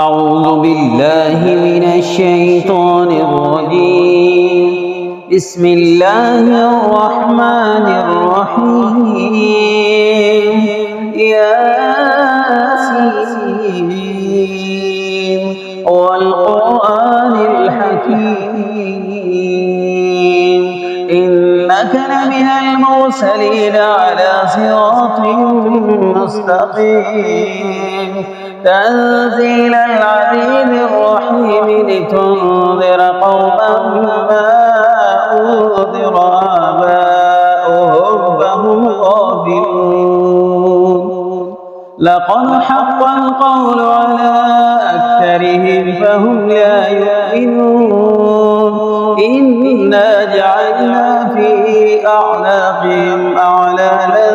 أعوذ بالله من الشيطان الرجيم. بسم الله الرحمن الرحيم. ياسين والقرآن الحكيم إنك لمن المرسلين على صراط مستقيم تنزيل العزيز الرحيم لتنذر قوما ما أنذر آباؤهم فهم غافلون. لقد حق القول على أكثرهم فهم لا يؤمنون. إنا جعلنا في أعناقهم أغلالا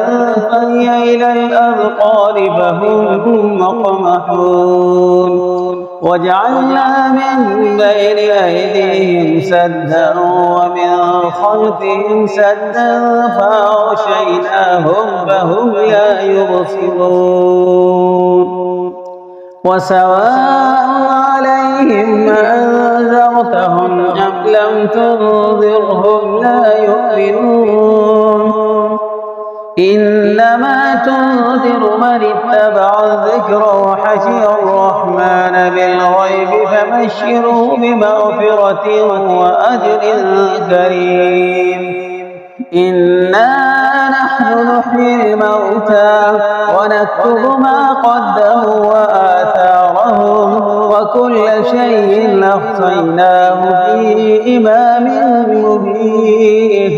فهي إلى الأذقان فهم مقمحون. وجعلنا من بين أيديهم سدا ومن خلفهم سدا فأغشيناهم فهم لا يبصرون. وسواء عليهم أنذرتهم أم لم تنذرهم لا يؤمنون. إنما تنذر من اتبع الذكر وخشي الرحمن بالغيب فبشره بمغفرة وأجر كريم. إنا نحن نحيي الموتى ونكتب ما قدموا وآثارهم وكل شيء أحصيناه في إمام مبين.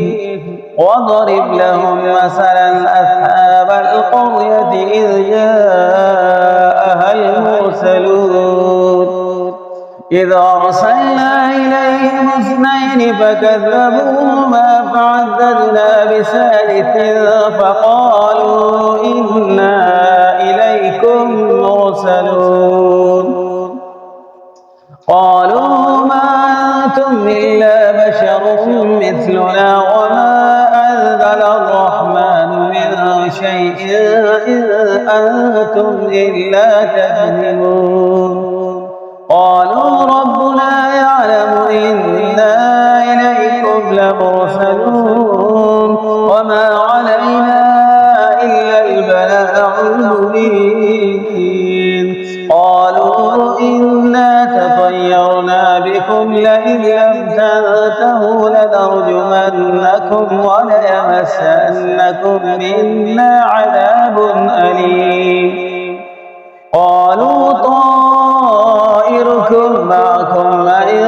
واضرب لهم مثلا أصحاب القرية إذ جاءها المرسلون إذ أرسلنا إليهم اثنين فكذبوهما فعززنا بثالث فقالوا إنا إليكم مرسلون. قالوا ما أنتم إلا بشر مثلنا وما أنزل الرحمن من شيء إن أنتم إلا تكذبون. قالوا ربنا يعلم إنا إليكم لمرسلون وما علينا إلا البلاغ المبين. قالوا إنا تطيرنا بكم لئن لم تنتهوا لنرجمنكم وليمسنكم منا عذاب أليم. قالوا طائركم معكم وإن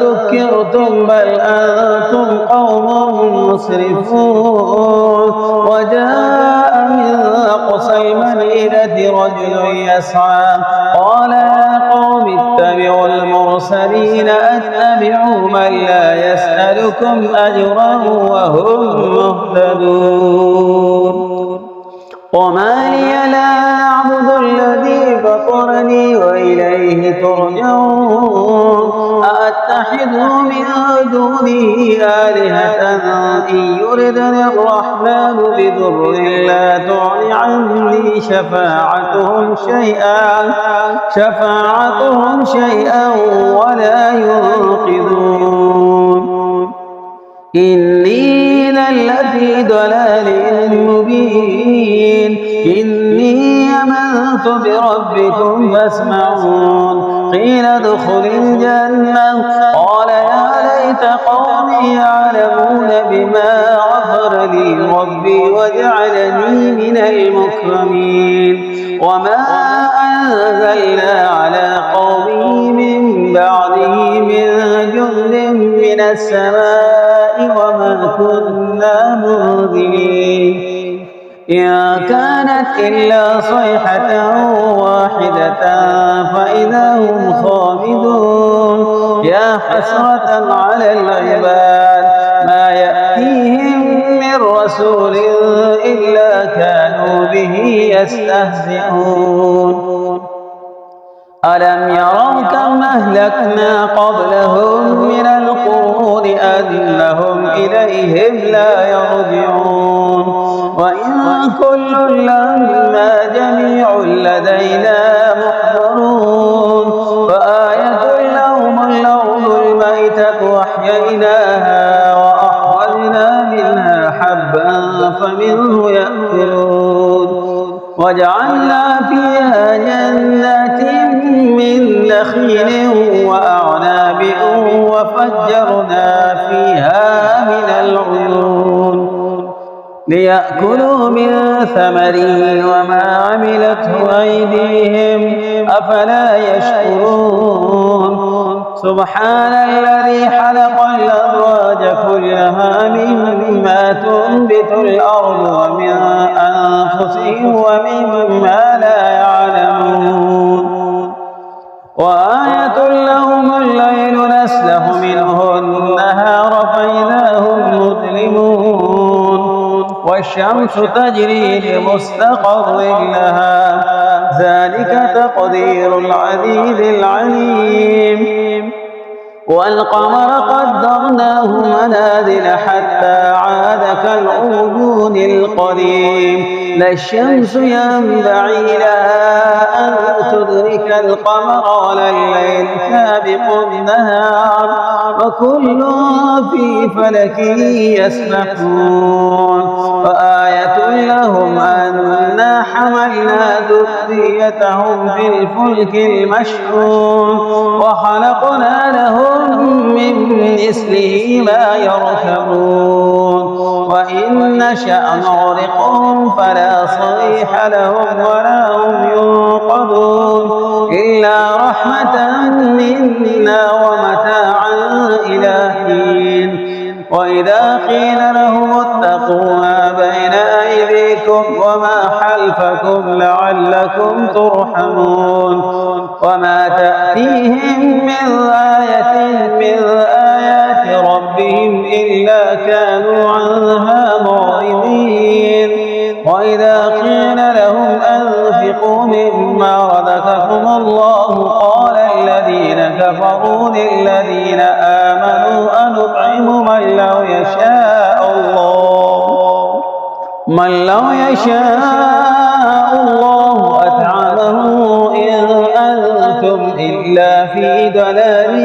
ذكرتم بل أنتم قوم مسرفون. وجاء من أقصى المدينة رجل يسعى قال يا قوم اتبعوا المرسلين أتبعوا من لا يسألكم أجرا وهم مهتدون. وما لي لا أعبد الذي فطرني وإليه ترجعون. أأتخذ من دونه آلهة إن يردني الرحمن بضر لا تغن عني شفاعتهم شيئا ولا ينقذون. إني لفي ضلال مبين. إني آمنت بربكم فاسمعون. قيل ادخل الجنة قال يا ليت قومي يعلمون بما غفر لي ربي وجعلني من المكرمين. وما أنزلنا على قومه من بعده من جند من السماء وما كنا منزلين. إن كانت إلا صيحة واحدة فإذا هم خامدون. يا حسرة على العباد ما يأتيهم من رسول إلا كانوا به يستهزئون. ألم يروا كم أهلكنا قبلهم من القرون أنهم إليهم لا يرجعون. وإن كل لما جميع لدينا محضرون. وجعلنا فيها جنات من نخيل وأعناب وفجرنا فيها من العيون ليأكلوا من ثمره وما عملته أيديهم أفلا يشكرون سبحان الذي خلق الأزواج كلها مما تنبت الأرض ومن أنفسهم ومما لا يعلمون وآية لهم الليل نسلخ منه النهار فإذا هم مظلمون والشمس تجري لمستقر لها ذلك تقدير العزيز العليم والقمر قدرناه منازل حتى عاد كالعرجون القديم لا الشمس ينبغي لها أن تدرك القمر ولا الليل سابق النهار وكل في فلك يسبحون وآية لهم أنا حملنا ذريتهم في الفلك المشحون وخلقنا لهم من مثله ما يركبون وإن نشأ نغرقهم فلا صريح لهم ولا هم ينقذون إلا رحمة منا ومتاعا إلى حين وإذا قيل لهم اتقوا ما بين أيديكم وما خلفكم لعلكم ترحمون وما تأتيهم من آية من آيات ربهم إلا كانوا عنها معرضين وإذا قيل لهم أنفقوا مما رزقكم الله قال الذين كفروا للذين آمنوا أنطعم من لو يشاء الله أطعمه إن أنتم إلا في ضلال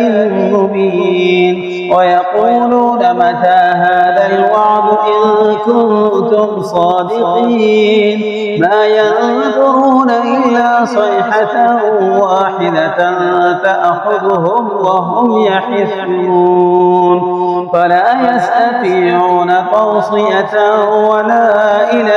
مبين ويقولون متى هذا الوعد إن كنتم صادقين ما ينظرون إلا صيحة واحدة تأخذهم وهم يحسون فلا يستطيعون توصية ولا إلى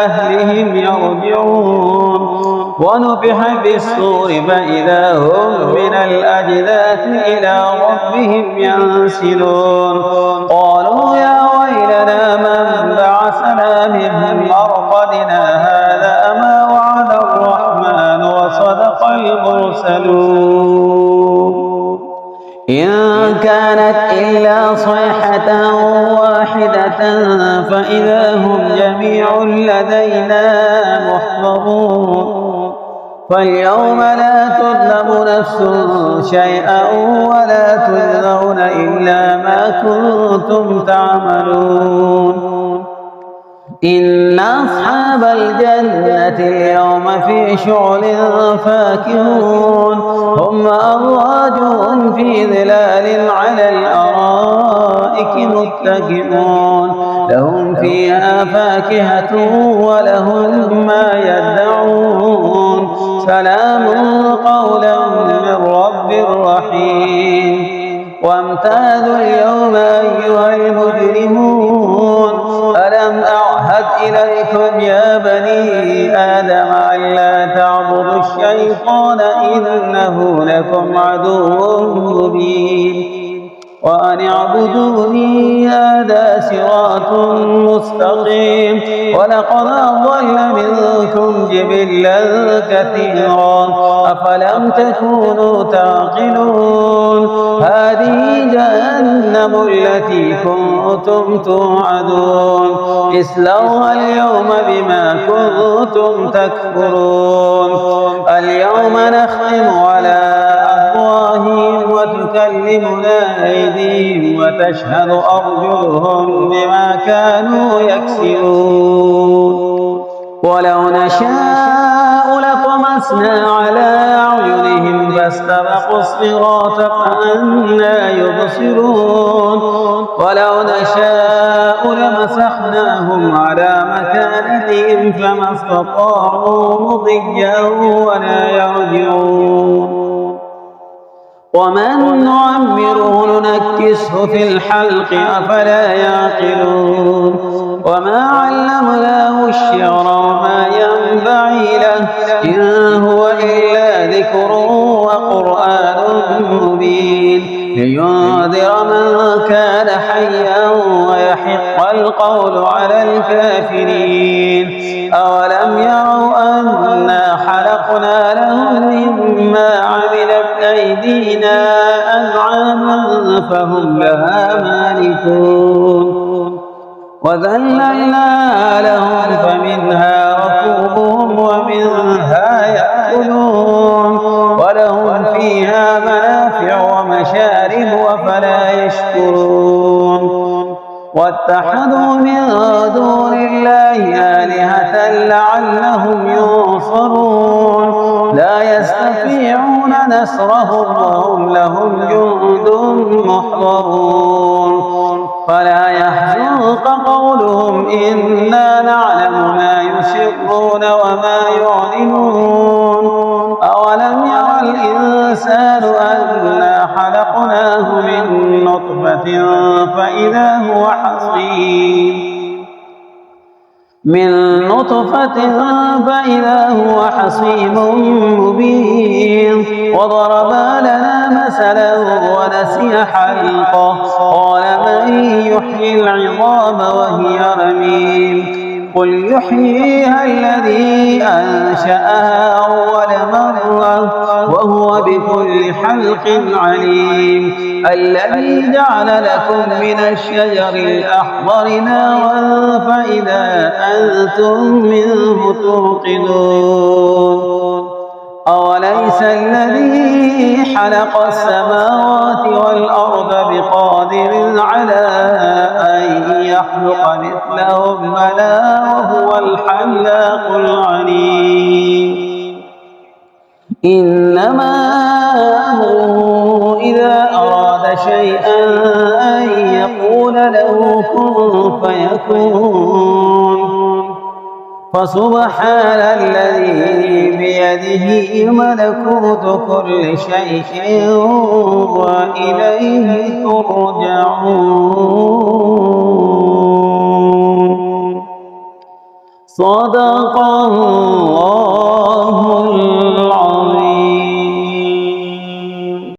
أهلهم يرجعون ونفخ في الصور فإذا هم من الأجداث إلى ربهم ينسلون قالوا يا ويلنا من بعثنا من مرقدنا هذا ما وعد الرحمن وصدق المرسلون إن كانت إلا صيحة واحدة فإذا هم جميع لدينا محضرون فاليوم لا تظلم نفس شيئا ولا تجزون إلا ما كنتم تعملون إن أصحاب الجنة اليوم في شغل فاكهون هم أزواجهم في ظلال على الأرائك متكئون لهم فيها فاكهة ولهم ما يدعون سلام قولا من رب رحيم وامتازوا اليوم أيها المجرمون ألم أعهد إليكم يا بني آدم ألا تعبدوا الشيطان إنه لكم عدو مبين وأن اعبدوني هذا صراط مستقيم ولقد أضل منكم جبلا كثيرا أفلم تكونوا تعقلون هذه جهنم التي كنتم توعدون اصلوها اليوم بما كنتم تكفرون اليوم نختم على أفواههم وتكلمنا أيديهم وتشهد أرجلهم بما كانوا يكسبون ولو نشاء لطمسنا فطمسنا على أعينهم فاستبقوا الصراط فأنى يبصرون ولو نشاء لمسخناهم على مكانتهم فما استطاعوا مضيا ولا يرجعون ومن نعمره ننكسه في الحلق أفلا يعقلون وما علمناه الشعر وما ينبغي له إن هو إلا ذكر وقرآن مبين لينذر من كان حيا ويحق القول على الكافرين أولم يروا أنا خلقنا لهم مما عملت أيدينا أنعاما فهم لها مالكون وذللنا لهم فمنها ركوبهم ومنها يأكلون ولهم فيها منافع ومشارب وفلا يشكرون واتخذوا من دون الله آلهة لعلهم ينصرون لا يستطيعون نصرهم وهم لهم جند محضرون فلا يحزنك قولهم إنا نعلم ما يسرون وما يعلنون أولم ير الإنسان أنا خلقناه من نطفة فإذا هو حصيم مبين وضرب لنا مثلا ونسي خلقه قال من يحيي العظام وهي رميم قل يحييها الذي أنشأها أول مرة وهو بكل خلق عليم الذي جعل لكم من الشجر الأخضر نارا فإذا أنتم منه توقدون أوليس الذي خلق السماوات والأرض بقادر على أن يخلق مثلهم بلى وهو الخلاق العليم إنما أمره إذا أراد شيئا أن يقول له كن فيكون فسبحان الذي بيده ملكوت كل شيء وإليه ترجعون صدق الله